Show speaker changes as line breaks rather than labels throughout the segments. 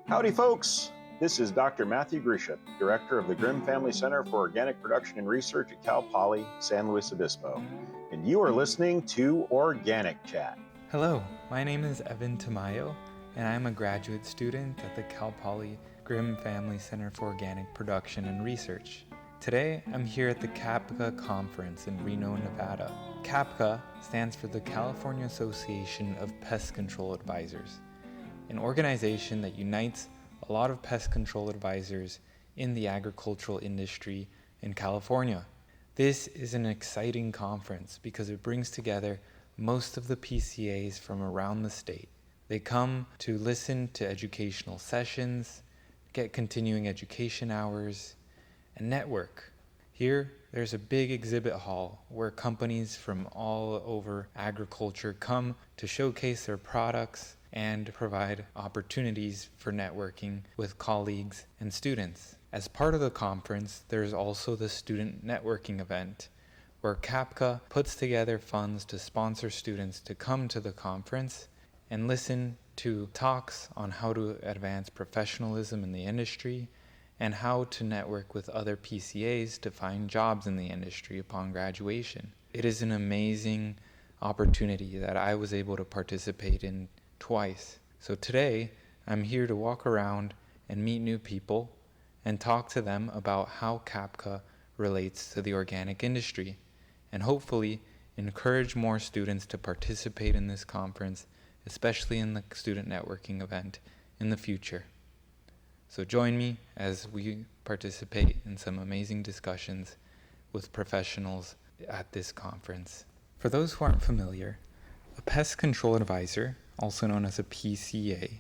Howdy, folks. This is Dr. Matthew Grisham, Director of the Grimm Family Center for Organic Production and Research at Cal Poly San Luis Obispo, and you are listening to Organic Chat.
Hello, my name is Evan Tamayo, and I'm a graduate student at the Cal Poly Grimm Family Center for Organic Production and Research. Today, I'm here at the CAPCA conference in Reno, Nevada. CAPCA stands for the California Association of Pest Control Advisors, an organization that unites a lot of pest control advisors in the agricultural industry in California. This is an exciting conference because it brings together most of the PCAs from around the state. They come to listen to educational sessions, get continuing education hours, and network. Here, there's a big exhibit hall where companies from all over agriculture come to showcase their products and provide opportunities for networking with colleagues and students. As part of the conference, there's also the student networking event, where CAPCA puts together funds to sponsor students to come to the conference and listen to talks on how to advance professionalism in the industry and how to network with other PCAs to find jobs in the industry upon graduation. It is an amazing opportunity that I was able to participate in twice. So today, I'm here to walk around and meet new people and talk to them about how CAPCA relates to the organic industry, and hopefully encourage more students to participate in this conference, especially in the student networking event in the future. So join me as we participate in some amazing discussions with professionals at this conference. For those who aren't familiar, a pest control advisor, also known as a PCA,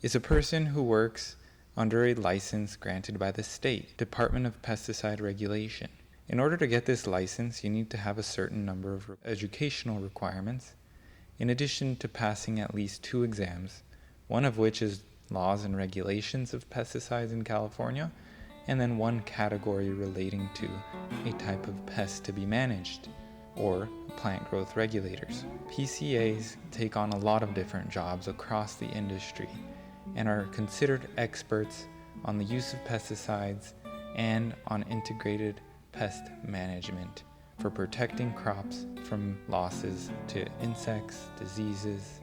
is a person who works under a license granted by the state Department of Pesticide Regulation. In order to get this license, you need to have a certain number of educational requirements, in addition to passing at least 2 exams, one of which is laws and regulations of pesticides in California, and then 1 category relating to a type of pest to be managed, or plant growth regulators. PCAs take on a lot of different jobs across the industry and are considered experts on the use of pesticides and on integrated pest management for protecting crops from losses to insects, diseases,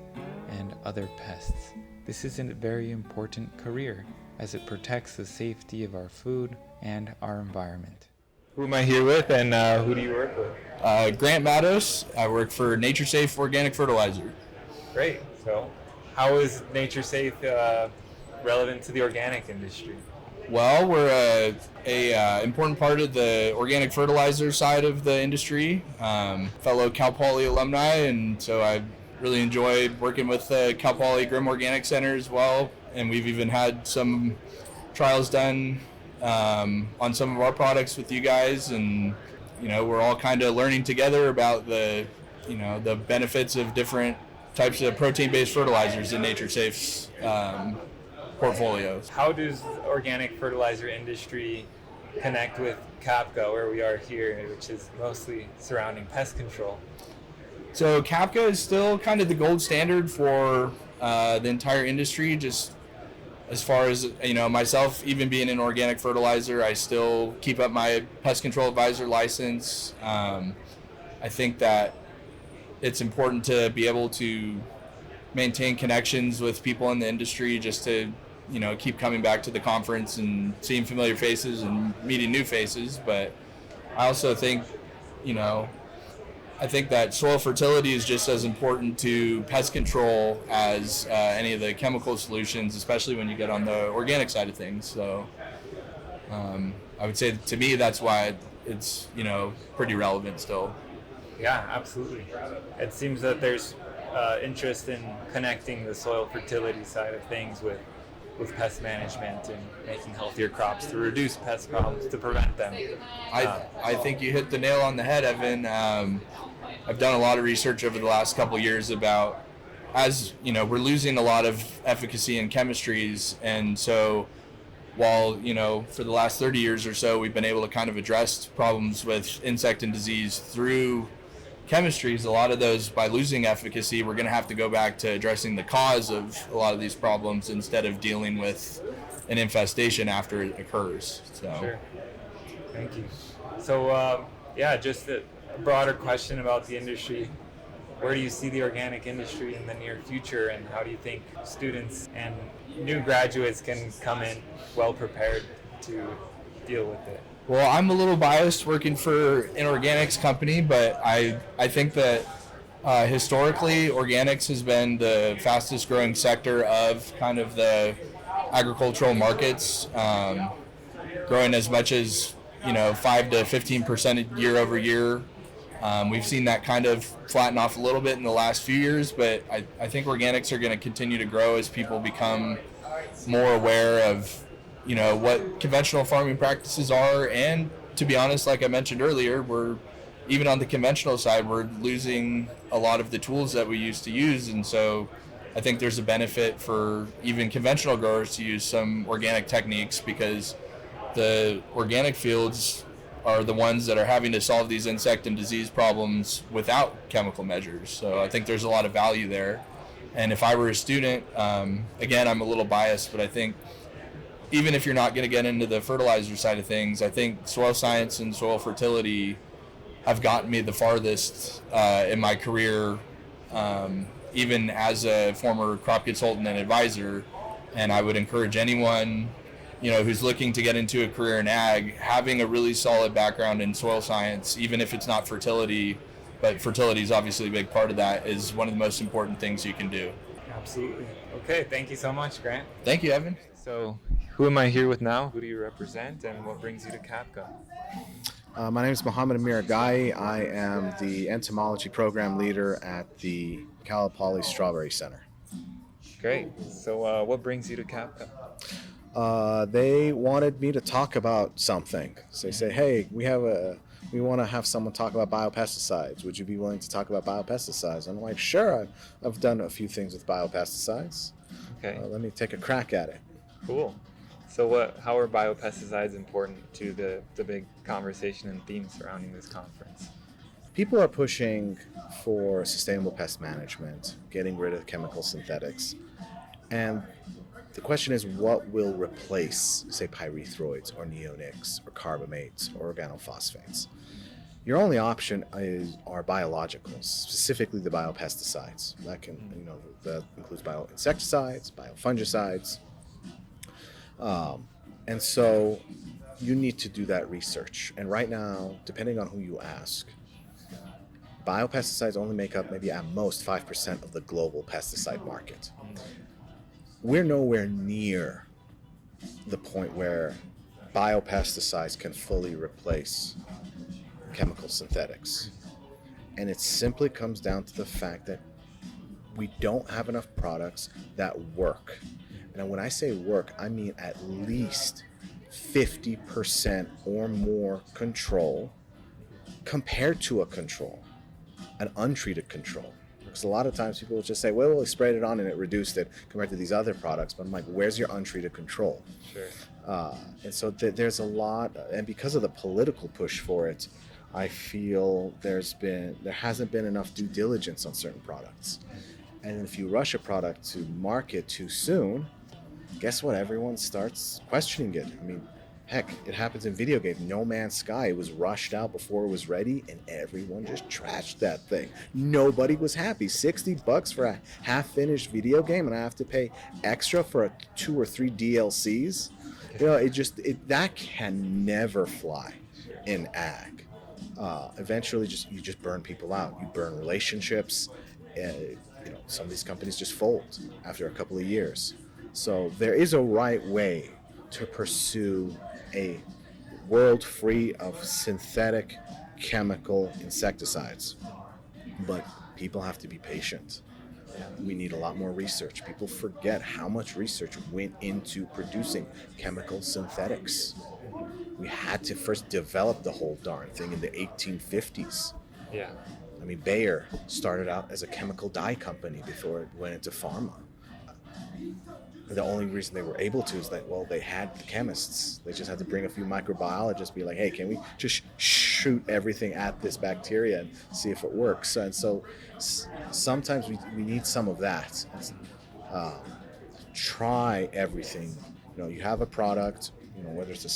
and other pests. This is a very important career as it protects the safety of our food and our environment. Who am I here with, and who do you work with?
Grant Matos. I work for Nature Safe Organic Fertilizer.
Great. So, how is Nature Safe relevant to the organic industry?
Well, we're a important part of the organic fertilizer side of the industry. Fellow Cal Poly alumni, and so I really enjoy working with the Cal Poly Grimm Organic Center as well. And we've even had some trials done on some of our products with you guys, and we're all kind of learning together about the benefits of different types of protein-based fertilizers in Nature Safe's portfolios.
How does the organic fertilizer industry connect with CAPCA, where we are here, which is mostly surrounding pest control?
So CAPCA is still kind of the gold standard for the entire industry. Just as far as myself, even being an organic fertilizer, I still keep up my pest control advisor license. I think that it's important to be able to maintain connections with people in the industry, just to keep coming back to the conference and seeing familiar faces and meeting new faces. But I also think that soil fertility is just as important to pest control as any of the chemical solutions, especially when you get on the organic side of things. So I would say, to me, that's why it's pretty relevant still.
Yeah, absolutely. It seems that there's interest in connecting the soil fertility side of things with pest management and making healthier crops to reduce pest problems, to prevent them.
I think you hit the nail on the head, Evan. I've done a lot of research over the last couple of years about, as we're losing a lot of efficacy in chemistries, and so while for the last 30 years or so we've been able to kind of address problems with insect and disease through chemistries, a lot of those, by losing efficacy, we're going to have to go back to addressing the cause of a lot of these problems instead of dealing with an infestation after it occurs. So.
Sure. Thank you. So, just a broader question about the industry. Where do you see the organic industry in the near future, and how do you think students and new graduates can come in well prepared to deal with it?
Well, I'm a little biased working for an organics company, but I think that historically organics has been the fastest growing sector of kind of the agricultural markets, growing as much as 5 to 15% year over year. We've seen that kind of flatten off a little bit in the last few years, but I think organics are going to continue to grow as people become more aware of what conventional farming practices are. And to be honest, like I mentioned earlier, we're even on the conventional side, we're losing a lot of the tools that we used to use. And so I think there's a benefit for even conventional growers to use some organic techniques, because the organic fields are the ones that are having to solve these insect and disease problems without chemical measures. So I think there's a lot of value there. And if I were a student, again, I'm a little biased, but I think even if you're not going to get into the fertilizer side of things, I think soil science and soil fertility have gotten me the farthest in my career, even as a former crop consultant and advisor. And I would encourage anyone who's looking to get into a career in ag, having a really solid background in soil science, even if it's not fertility, but fertility is obviously a big part of that, is one of the most important things you can do.
Absolutely. Okay, thank you so much, Grant.
Thank you, Evan.
So, who am I here with now? Who do you represent, and what brings you to CAPCA?
My name is Mohammed Amir Gai. I am the entomology program leader at the Cal Poly Strawberry Center.
Great. So, what brings you to CAPCA?
They wanted me to talk about something. So they say, hey, we want to have someone talk about biopesticides. Would you be willing to talk about biopesticides? I'm like, sure. I've done a few things with biopesticides.
Okay.
Let me take a crack at it.
Cool. So how are biopesticides important to the big conversation and theme surrounding this conference?
People are pushing for sustainable pest management, getting rid of chemical synthetics. And the question is, what will replace, say, pyrethroids or neonics or carbamates or organophosphates? Your only option are biologicals, specifically the biopesticides. That includes bioinsecticides, biofungicides. And so you need to do that research. And right now, depending on who you ask, biopesticides only make up maybe at most 5% of the global pesticide market. We're nowhere near the point where biopesticides can fully replace chemical synthetics. And it simply comes down to the fact that we don't have enough products that work. And when I say work, I mean at least 50% or more control compared to a control, an untreated control. Because a lot of times people will just say, well, we sprayed it on and it reduced it compared to these other products. But I'm like, where's your untreated control?
Sure.
And so there's a lot, and because of the political push for it, I feel there hasn't been enough due diligence on certain products. And if you rush a product to market too soon, guess what? Everyone starts questioning it. I mean, heck, it happens in video games. No Man's Sky was rushed out before it was ready, and everyone just trashed that thing. Nobody was happy. $60 for a half-finished video game, and I have to pay extra for 2 or 3 DLCs. That can never fly in ag. Eventually, you just burn people out. You burn relationships. Some of these companies just fold after a couple of years. So there is a right way to pursue a world free of synthetic chemical insecticides. But people have to be patient. We need a lot more research. People forget how much research went into producing chemical synthetics. We had to first develop the whole darn thing in the 1850s.
Yeah.
I mean, Bayer started out as a chemical dye company before it went into pharma. The only reason they were able to is that, well, they had the chemists. They just had to bring a few microbiologists, be like, hey, can we just shoot everything at this bacteria and see if it works? And so sometimes we need some of that. Um, Try everything. You have a product, whether it's a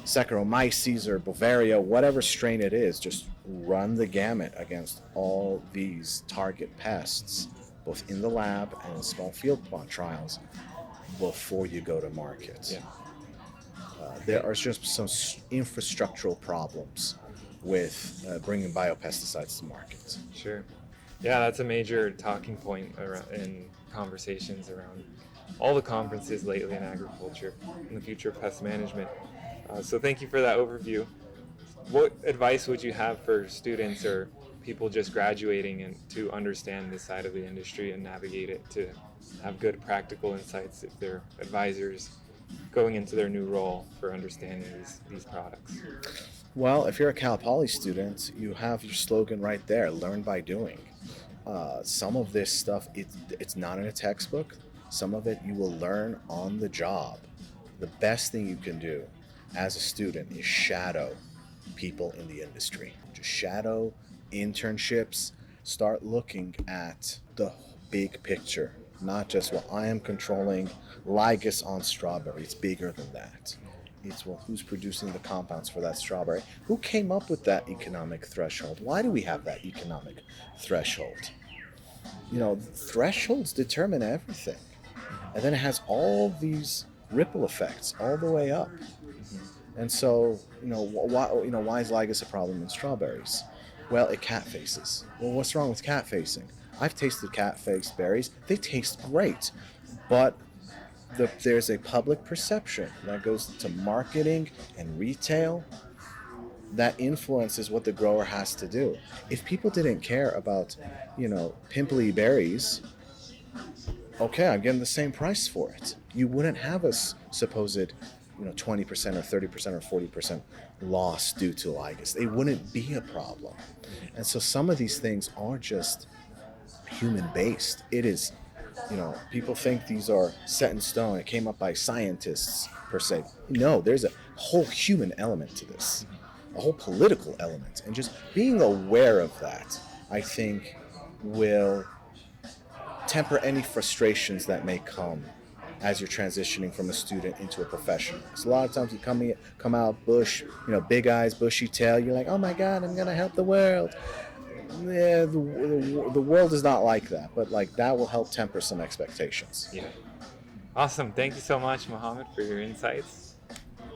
Saccharomyces or Bavaria, whatever strain it is, just run the gamut against all these target pests, both in the lab and in small field plot trials, before you go to market.
Yeah.
There are just some infrastructural problems with bringing biopesticides to market.
Sure. Yeah, that's a major talking point in conversations around all the conferences lately in agriculture and the future of pest management. So thank you for that overview. What advice would you have for students or people just graduating and to understand this side of the industry and navigate it, to have good practical insights if they're advisors going into their new role for understanding these products?
Well, if you're a Cal Poly student, you have your slogan right there, learn by doing. Some of this stuff, it's not in a textbook. Some of it you will learn on the job. The best thing you can do as a student is shadow people in the industry. Just shadow internships. Start looking at the big picture, not just, well, I am controlling ligas on strawberry. It's bigger than that. It's, well, who's producing the compounds for that strawberry? Who came up with that economic threshold? Why do we have that economic threshold? Thresholds determine everything. And then it has all these ripple effects all the way up. And so, why is ligas a problem in strawberries? Well, it cat faces. Well, what's wrong with cat facing? I've tasted cat-faced berries. They taste great, but there's a public perception that goes to marketing and retail that influences what the grower has to do. If people didn't care about, pimply berries, okay, I'm getting the same price for it. You wouldn't have a supposed, 20% or 30% or 40% loss due to ligas. It wouldn't be a problem. And so some of these things are just human-based. It is, people think these are set in stone. It came up by scientists, per se. No, there's a whole human element to this, a whole political element. And just being aware of that, I think, will temper any frustrations that may come as you're transitioning from a student into a professional. Because a lot of times you come out big eyes, bushy tail. You're like, oh my God, I'm gonna help the world. Yeah, the world is not like that, but that will help temper some expectations.
Yeah. Awesome. Thank you so much, Mohammed, for your insights.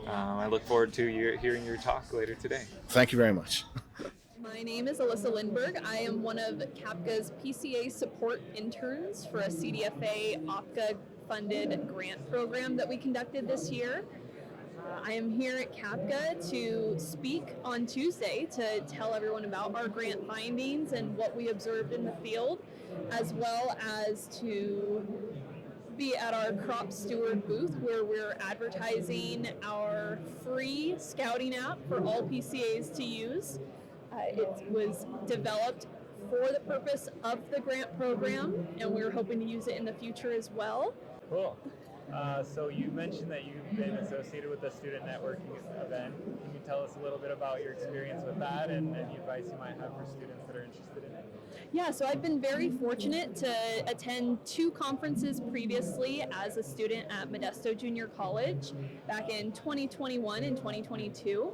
I look forward to hearing your talk later today.
Thank you very much.
My name is Alyssa Lindberg. I am one of CAPCA's PCA Support Interns for a CDFA OPCA-funded grant program that we conducted this year. I am here at CAPCA to speak on Tuesday to tell everyone about our grant findings and what we observed in the field, as well as to be at our Crop Steward booth where we're advertising our free scouting app for all PCAs to use. It was developed for the purpose of the grant program, and we're hoping to use it in the future as well.
Cool. So you mentioned that you've been associated with the student networking event. Can you tell us a little bit about your experience with that and any advice you might have for students that are interested in it?
Yeah, so I've been very fortunate to attend 2 conferences previously as a student at Modesto Junior College back in 2021 and 2022.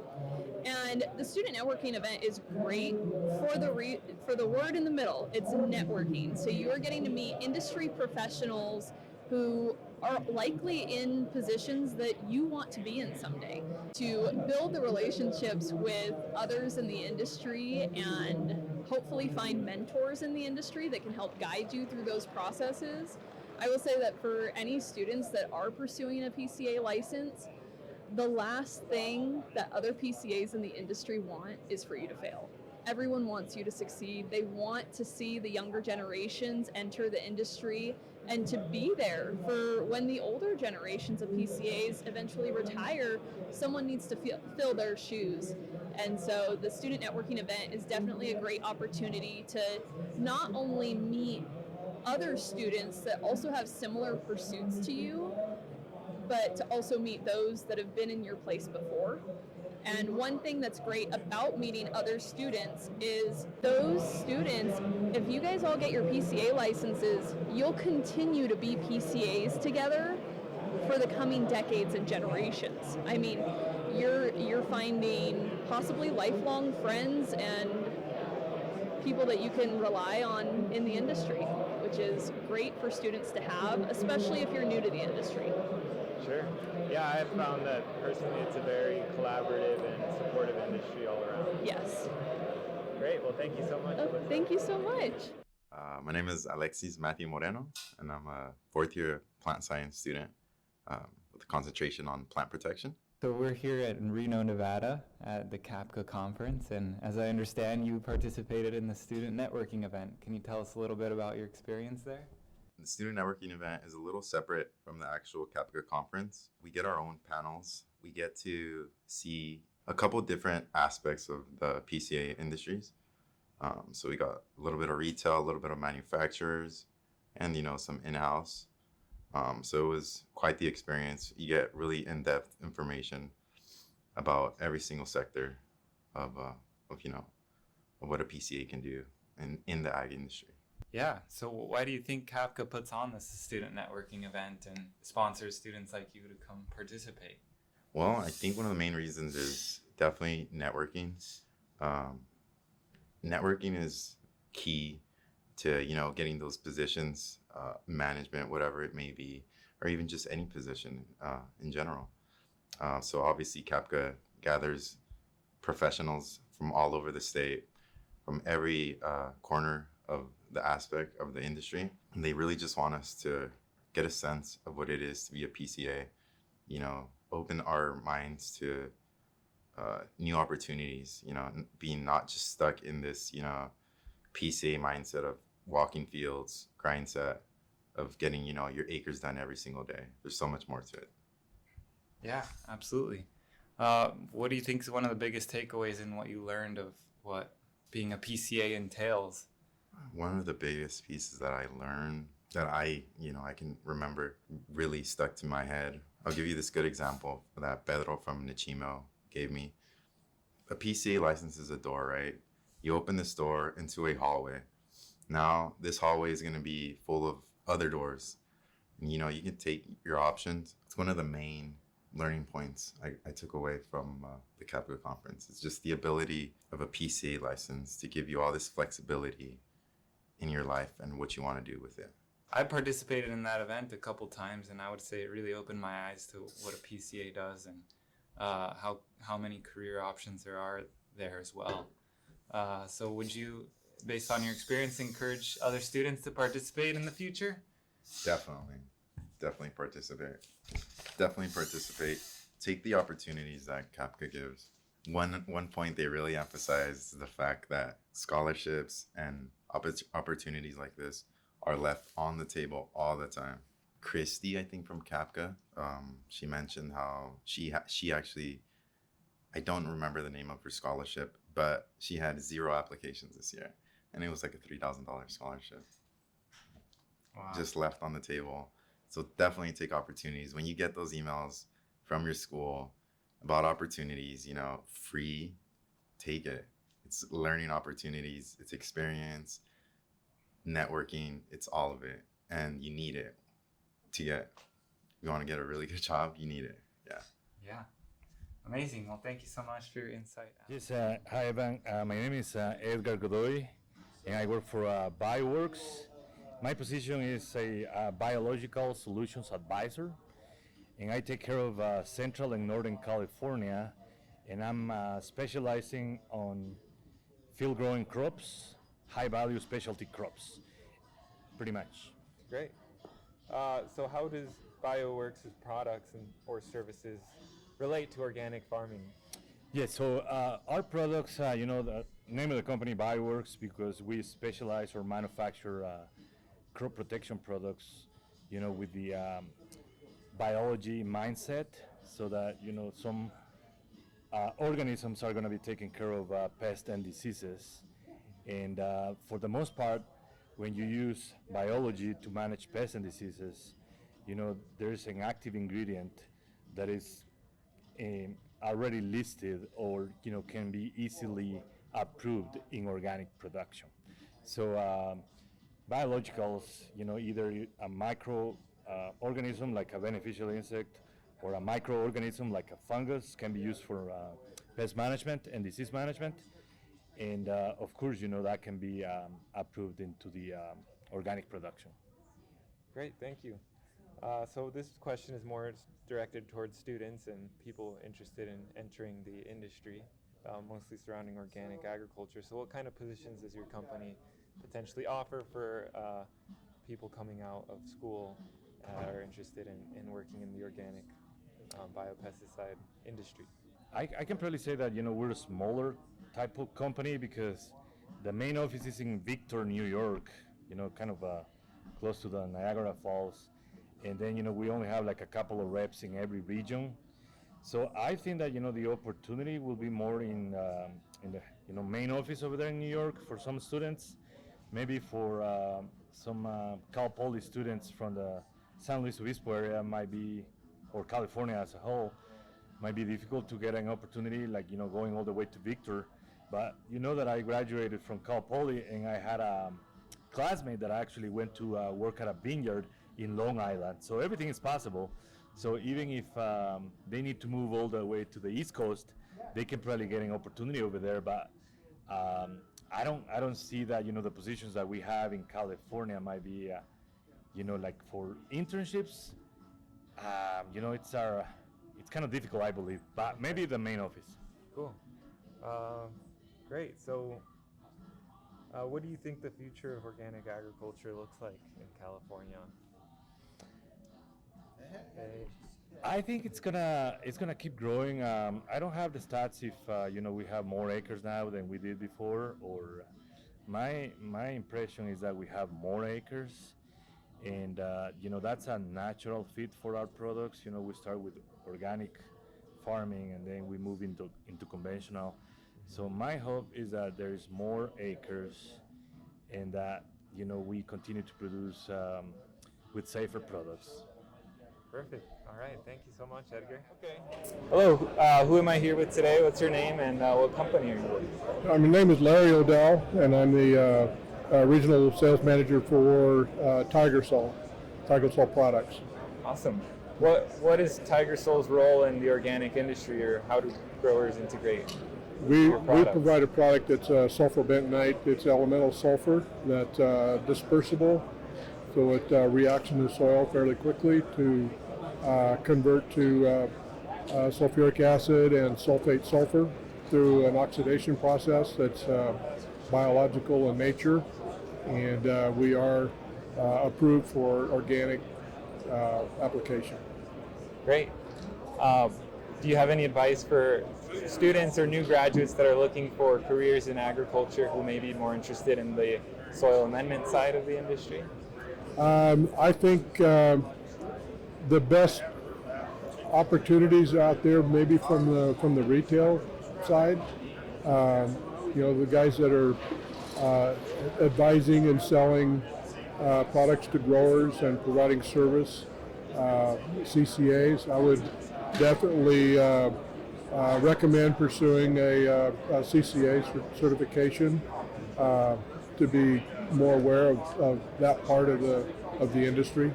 And the student networking event is great for the word in the middle. It's networking. So you are getting to meet industry professionals who are likely in positions that you want to be in someday. To build the relationships with others in the industry and hopefully find mentors in the industry that can help guide you through those processes. I will say that for any students that are pursuing a PCA license, the last thing that other PCAs in the industry want is for you to fail. Everyone wants you to succeed. They want to see the younger generations enter the industry and to be there for when the older generations of PCAs eventually retire. Someone needs to fill their shoes. And so the student networking event is definitely a great opportunity to not only meet other students that also have similar pursuits to you, but to also meet those that have been in your place before. And one thing that's great about meeting other students is those students, if you guys all get your PCA licenses, you'll continue to be PCAs together for the coming decades and generations. I mean, you're finding possibly lifelong friends and people that you can rely on in the industry, which is great for students to have, especially if you're new to the industry.
Sure. Yeah, I have found that personally it's a very collaborative and supportive industry all around.
Yes.
Great. Well, thank you so much.
Oh, thank you so much.
My name is Alexis Matthew Moreno, and I'm a fourth-year plant science student with a concentration on plant protection.
So we're here at Reno, Nevada at the CAPCA conference, and as I understand, you participated in the student networking event. Can you tell us a little bit about your experience there?
The student networking event is a little separate from the actual CAPCA conference. We get our own panels. We get to see a couple different aspects of the PCA industries. So we got a little bit of retail, a little bit of manufacturers, and some in-house. So it was quite the experience. You get really in-depth information about every single sector of what a PCA can do in the ag industry.
Yeah, so why do you think CAPCA puts on this student networking event and sponsors students like you to come participate?
Well, I think one of the main reasons is definitely networking. Networking is key to, getting those positions, management, whatever it may be, or even just any position in general. So obviously CAPCA gathers professionals from all over the state, from every corner of the aspect of the industry. And they really just want us to get a sense of what it is to be a PCA, open our minds to new opportunities, being not just stuck in this, PCA mindset of walking fields, grind set, of getting, your acres done every single day. There's so much more to it.
Yeah, absolutely. What do you think is one of the biggest takeaways in what you learned of what being a PCA entails?
One of the biggest pieces that I learned that I can remember really stuck to my head. I'll give you this good example that Pedro from Nichimo gave me. A PCA license is a door, right? You open this door into a hallway. Now, this hallway is going to be full of other doors. And, you can take your options. It's one of the main learning points I took away from the CAPCA conference. It's just the ability of a PCA license to give you all this flexibility in your life and what you want to do with it.
I participated in that event a couple times, and I would say it really opened my eyes to what a PCA does and how many career options there are there as well. So would you, based on your experience, encourage other students to participate in the future?
Definitely participate. Take the opportunities that CAPCA gives. One point they really emphasize is the fact that scholarships and opportunities like this are left on the table all the time. Christy, I think from CAPCA, she mentioned how she actually, I don't remember the name of her scholarship, but she had 0 applications this year, and it was like a $3,000 scholarship. Wow. Just left on the table. So definitely take opportunities. When you get those emails from your school about opportunities, free, take it. It's learning opportunities, it's experience, networking, it's all of it. And you need it to get, if you want to get a really good job, you need it.
Yeah. Amazing. Well, thank you so much for your insight.
Yes, hi Evan. My name is Edgar Godoy, and I work for Bioworks. My position is a biological solutions advisor, and I take care of Central and Northern California, and I'm specializing on field growing crops, high value specialty crops, pretty much.
Great. So how does Bioworks' products or services relate to organic farming?
Yes, so our products, the name of the company Bioworks, because we specialize or manufacture crop protection products, with the biology mindset, so that, some organisms are going to be taken care of pests and diseases. And for the most part, when you use biology to manage pests and diseases, there's an active ingredient that is already listed or can be easily approved in organic production. So biologicals, either a micro organism like a beneficial insect or a microorganism like a fungus can be used for pest management and disease management. And of course, that can be approved into the organic production.
Great, thank you. So this question is more directed towards students and people interested in entering the industry, mostly surrounding organic agriculture. So what kind of positions does your company potentially offer for people coming out of school or interested in working in the organic biopesticide industry?
I can probably say that we're a smaller type of company because the main office is in Victor, New York, kind of close to the Niagara Falls, and then we only have like a couple of reps in every region. So I think that the opportunity will be more in the main office over there in New York for some students, maybe for some Cal Poly students from the San Luis Obispo area might be, or California as a whole, might be difficult to get an opportunity like going all the way to Victor. But that I graduated from Cal Poly and I had a classmate that actually went to work at a vineyard in Long Island. So everything is possible. So even if they need to move all the way to the East Coast, they can probably get an opportunity over there. But I don't see that the positions that we have in California might be like for internships. It's kind of difficult, I believe, but maybe the main office.
Cool. Great. So what do you think the future of organic agriculture looks like in California?
I think it's gonna keep growing. I don't have the stats if we have more acres now than we did before, or my impression is that we have more acres, and that's a natural fit for our products. We start with organic farming and then we move into conventional. So my hope is that there is more acres and that we continue to produce with safer products.
Perfect. All right. Thank you so much, Edgar. Okay. Hello. Who am I here with today? What's your name and what company are you with?
My name is Larry O'Dell, and I'm the regional sales manager for Tiger Sol products.
Awesome. What is Tiger Sol's role in the organic industry, or how do growers integrate?
We provide a product that's sulfur bentonite. It's elemental sulfur that's dispersible, so it reacts in the soil fairly quickly to convert to sulfuric acid and sulfate sulfur through an oxidation process that's biological in nature, and we are approved for organic application.
Great. Do you have any advice for students or new graduates that are looking for careers in agriculture who may be more interested in the soil amendment side of the industry?
I think the best opportunities out there maybe from the retail side. The guys that are advising and selling products to growers and providing service, CCAs. I would definitely recommend pursuing a CCA certification to be more aware of that part of the industry.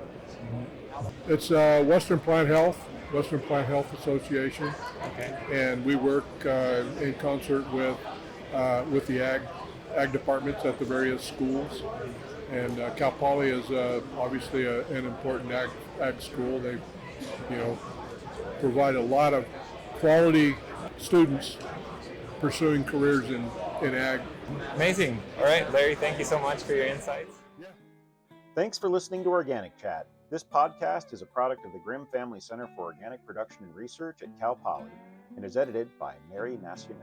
It's Western Plant Health Association,
Okay.
and we work in concert with the ag departments at the various schools. And Cal Poly is obviously an important ag school. They, provide a lot of quality students pursuing careers in ag.
Amazing. All right, Larry, thank you so much for your insights.
Thanks for listening to Organic Chat. This podcast is a product of the Grimm Family Center for Organic Production and Research at Cal Poly and is edited by Mary Nascimento.